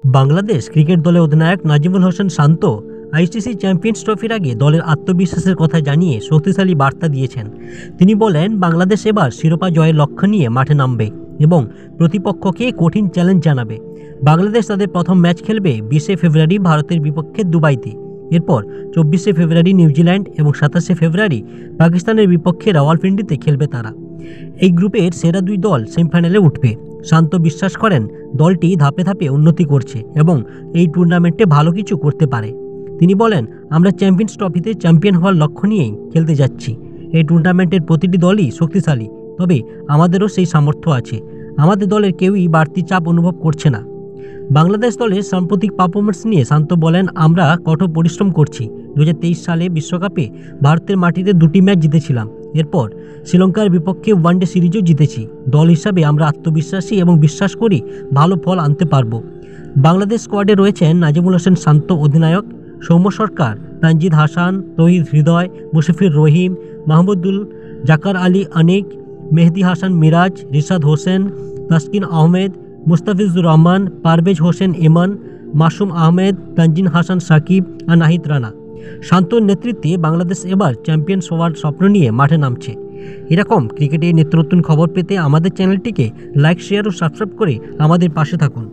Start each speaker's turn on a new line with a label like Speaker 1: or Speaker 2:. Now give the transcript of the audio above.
Speaker 1: Bangladesh cricket দলের অধিনায়ক নাজিমুল হোসেন শান্ত ICC champions ট্রফির আগে দলের আত্মবিশ্বাসের কথা জানিয়ে শক্তিশালী বার্তা দিয়েছেন। তিনি বলেন, বাংলাদেশ এবার শিরোপা জয়ের লক্ষ্য নিয়ে মাঠে নামবে এবং প্রতিপক্ষকে কঠিন চ্যালেঞ্জ জানাবে। বাংলাদেশ তাদের প্রথম ম্যাচ খেলবে 20শে ফেব্রুয়ারি ভারতের বিপক্ষে দুবাইতে। এরপর 24শে ফেব্রুয়ারি নিউজিল্যান্ড এবং 27শে ফেব্রুয়ারি পাকিস্তানের বিপক্ষে রাওয়ালপিন্ডিতে খেলবে তারা। এই গ্রুপের সেরা দুই দল সেমিফাইনালে উঠবে। শান্ত বিশ্বাস করেন দলটি ধাপে ধাপে উন্নতি করছে এবং এই টুর্নামেন্টে ভালো কিছু করতে পারে। তিনি বলেন, আমরা চ্যাম্পিয়ন্স ট্রফিতে চ্যাম্পিয়ন হওয়ার লক্ষ্য নিয়েই খেলতে যাচ্ছি। এই টুর্নামেন্টের প্রতিটি দলই শক্তিশালী, তবে আমাদেরও সেই সামর্থ্য আছে। আমাদের দলের কেউই বাড়তি চাপ অনুভব করছে না। বাংলাদেশ দলের সাম্প্রতিক পারফরমেন্স নিয়ে শান্ত বলেন, আমরা কঠোর পরিশ্রম করছি। 2023 সালে বিশ্বকাপে ভারতের মাটিতে 2টি ম্যাচ জিতেছিলাম। এরপর শ্রীলঙ্কার বিপক্ষে ওয়ানডে সিরিজও জিতেছি। দল হিসাবে আমরা আত্মবিশ্বাসী এবং বিশ্বাস করি ভালো ফল আনতে পারব। বাংলাদেশ স্কোয়াডে রয়েছেন নাজিমুল হোসেন শান্ত অধিনায়ক, সৌম্য সরকার, তানজিদ হাসান, তৌহিদ হৃদয়, মুশফির রহিম, মাহমুদুল জাকার আলী আনিক, মেহেদি হাসান মিরাজ, রিশাদ হোসেন, তাসকিন আহমেদ, মুস্তাফিজুর রহমান, পারভেজ হোসেন ইমন, মাসুম আহমেদ, তানজিন হাসান সাকিব আর নাহিদ রানা। শান্তর নেতৃত্বে বাংলাদেশ এবার চ্যাম্পিয়ন্স হওয়ার স্বপ্ন নিয়ে মাঠে নামছে। এরকম ক্রিকেটের নিত্য নতুন খবর পেতে আমাদের চ্যানেলটিকে লাইক, শেয়ার ও সাবস্ক্রাইব করে আমাদের পাশে থাকুন।